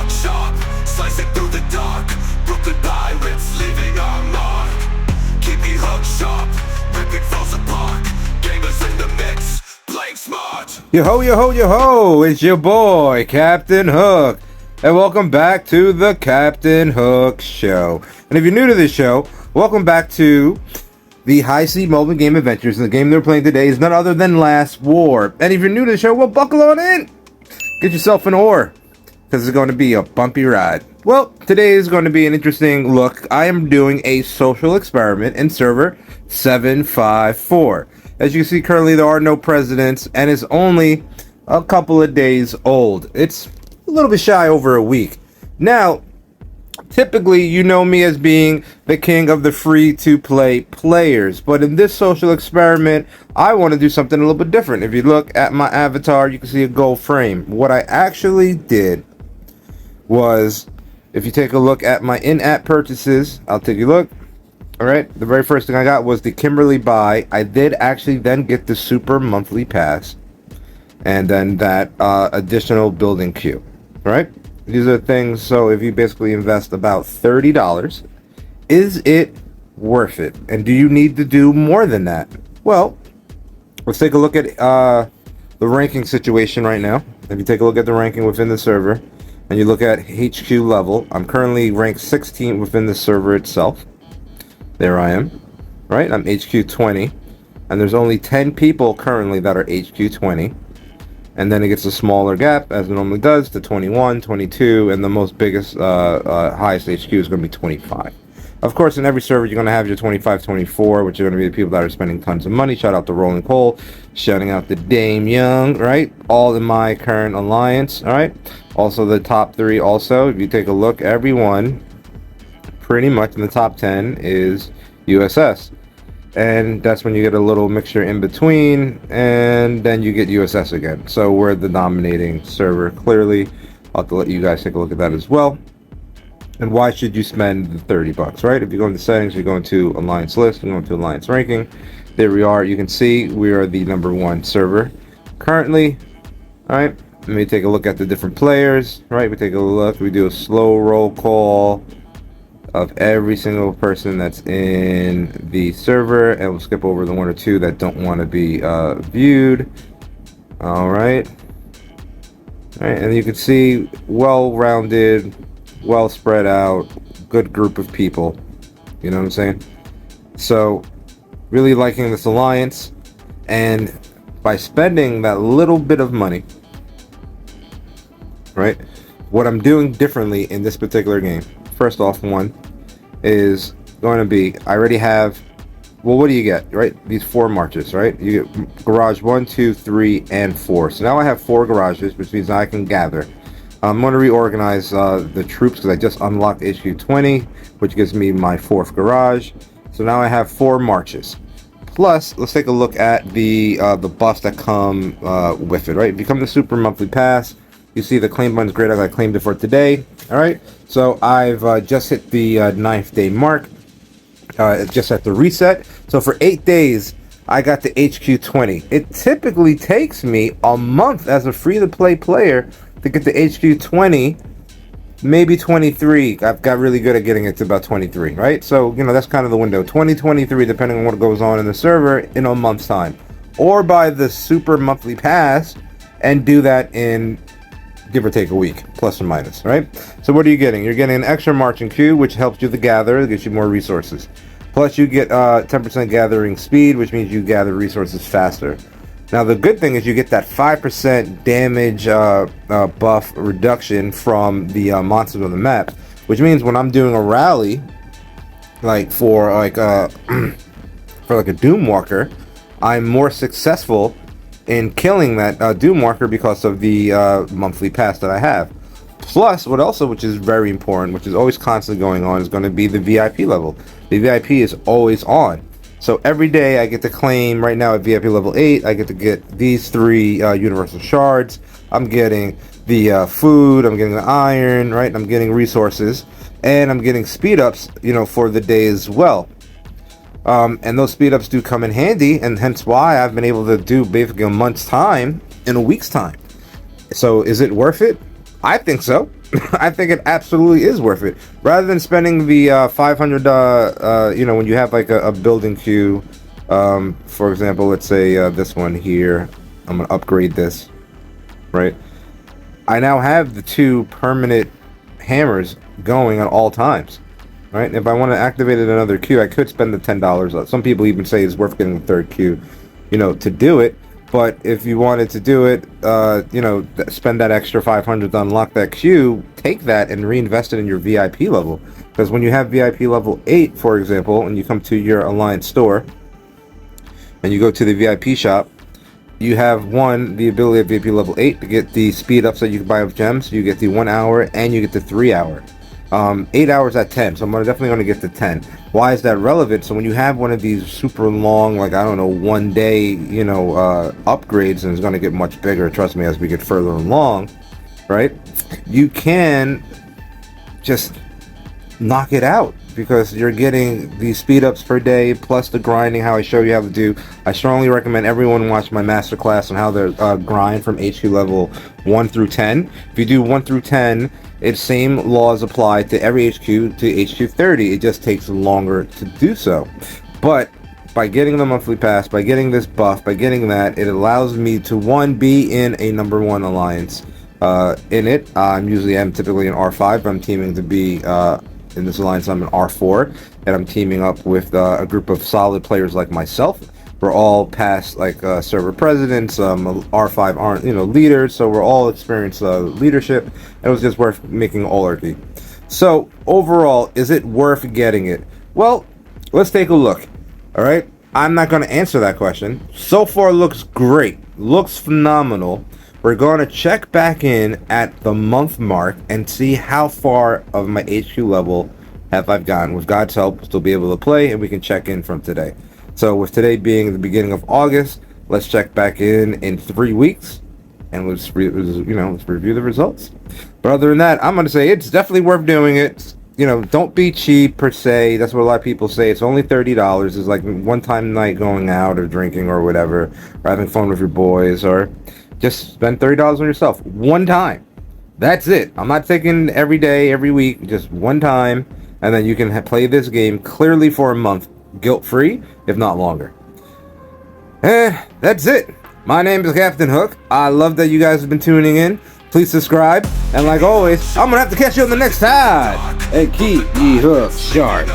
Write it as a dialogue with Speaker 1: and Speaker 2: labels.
Speaker 1: hook sharp, slicing through the dark. Brooklyn pirates leaving our mark. Keep me hook sharp, ripping foes apart. Gamers in the mix, playing smart.
Speaker 2: Yo ho, yo ho, yo ho! It's your boy, Captain Hook. And welcome back to the Captain Hook Show. And if you're new to this show, welcome back to the High Sea Mobile Game Adventures. And the game they're playing today is none other than Last War. And if you're new to the show, well, buckle on in. Get yourself an oar, because it's going to be a bumpy ride. Well, today is going to be an interesting look. I am doing a social experiment in server 754. As you can see, currently there are no presidents, and it's only a couple of days old. It's a little bit shy over a week. Now, typically, you know me as being the king of the free-to-play players, but in this social experiment, I want to do something a little bit different. If you look at my avatar, you can see a gold frame. What I actually did was, if you take a look at my in-app purchases, I'll take a look. All right, the very first thing I got was the Kimberly buy. I did actually then get the super monthly pass, and then that additional building queue. All right. These are things, so if you basically invest about $30, is it worth it? And do you need to do more than that? Well, let's take a look at the ranking situation right now. If you take a look at the ranking within the server, and you look at HQ level, I'm currently ranked 16 within the server itself. There I am, right? I'm HQ 20, and there's only 10 people currently that are HQ 20. And then it gets a smaller gap, as it normally does, to 21, 22, and the most biggest, highest HQ is going to be 25. Of course, in every server, you're going to have your 25, 24, which are going to be the people that are spending tons of money. Shout out to Rolling Cole, shouting out to Dame Young, right? All in my current alliance, all right? Also, the top 3 also, if you take a look, everyone, pretty much in the top 10 is USS. And that's when you get a little mixture in between, and then you get USS again. So we're the dominating server, clearly. I'll have to let you guys take a look at that as well. And why should you spend the $30, right? If you go into settings, you go into alliance list, you go into alliance ranking. There we are. You can see we are the #1 server currently. All right, let me take a look at the different players, right? We take a look, we do a slow roll call of every single person that's in the server, and we'll skip over the 1 or 2 that don't want to be viewed. All right, and you can see well-rounded, well spread out, good group of people. You know what I'm saying? So, really liking this alliance, and by spending that little bit of money, right? What I'm doing differently in this particular game. First off, one is going to be, I already have, well, what do you get, right? These 4 marches, right? You get garage 1, 2, 3, and 4. So now I have 4 garages, which means I can gather. I'm going to reorganize the troops because I just unlocked HQ 20, which gives me my 4th garage. So now I have 4 marches. Plus, let's take a look at the buffs that come with it, right? If you come to Super Monthly Pass, you see the claim button's great. I claimed it for today. All right. So I've just hit the 9th day mark. Just at the reset. So for 8 days, I got the HQ 20. It typically takes me a month as a free-to-play player to get the HQ 20, maybe 23. I've got really good at getting it to about 23, right? So, you know, that's kind of the window. 23, depending on what goes on in the server, in a month's time. Or by the Super Monthly Pass and do that in, give or take, a week, plus or minus, right? So what are you getting? You're getting an extra marching queue, which helps you to gather, it gives you more resources. Plus you get 10% gathering speed, which means you gather resources faster. Now the good thing is you get that 5% damage buff reduction from the monsters on the map, which means when I'm doing a rally, like for like a Doom Walker, I'm more successful in killing that Doom Walker because of the monthly pass that I have. Plus, which is very important, which is always constantly going on, is going to be the VIP level. The VIP is always on. So every day I get to claim, right now at VIP level 8, I get to get these 3 universal shards. I'm getting the food, I'm getting the iron, right? I'm getting resources, and I'm getting speed ups, you know, for the day as well. And those speed ups do come in handy, and hence why I've been able to do basically a month's time in a week's time. So is it worth it? I think so. I think it absolutely is worth it. Rather than spending the 500, when you have like a building queue, for example, let's say this one here, I'm gonna upgrade this, right? I now have the 2 permanent hammers going at all times, right? If I want to activate another queue, I could spend the $10. Some people even say it's worth getting the 3rd queue, to do it. But if you wanted to do it, spend that extra 500 to unlock that queue, take that and reinvest it in your VIP level. Because when you have VIP level 8, for example, and you come to your Alliance store, and you go to the VIP shop, you have the ability of VIP level 8 to get the speed up so you can buy up gems. You get the 1 hour and you get the 3 hour. 8 hours at 10, so I'm definitely going to get to 10. Why is that relevant? So when you have one of these super long, like, I don't know, 1 day, upgrades, and it's going to get much bigger, trust me, as we get further along, right? You can just knock it out, because you're getting the speed ups per day plus the grinding, how I show you how to do. I strongly recommend everyone watch my masterclass on how to grind from HQ level 1 through 10. If you do 1 through 10, it's same laws apply to every HQ to HQ 30. It just takes longer to do so. But by getting the monthly pass, by getting this buff, by getting that, it allows me to, 1, be in a number 1 alliance. In it, I'm typically an R5, but I'm teaming to be in this alliance. I'm an R4, and I'm teaming up with a group of solid players like myself. We're all past server presidents. R5 aren't leaders, so we're all experienced leadership. And it was just worth making all RD. So overall, is it worth getting it? Well, let's take a look. All right, I'm not going to answer that question. So far, looks great, looks phenomenal. We're going to check back in at the month mark and see how far of my HQ level have I gotten. With God's help, we'll still be able to play, and we can check in from today. So with today being the beginning of August, let's check back in 3 weeks, and let's review the results. But other than that, I'm going to say it's definitely worth doing it. Don't be cheap per se. That's what a lot of people say. It's only $30. It's like one-time night going out or drinking or whatever, or having fun with your boys, or just spend $30 on yourself one time. That's it. I'm not taking every day, every week, just one time, and then you can play this game clearly for a month, guilt-free, if not longer. That's it. My name is Captain Hook. I love that you guys have been tuning in. Please subscribe, and like always, I'm gonna have to catch you on the next time. And keep ye hooks sharp.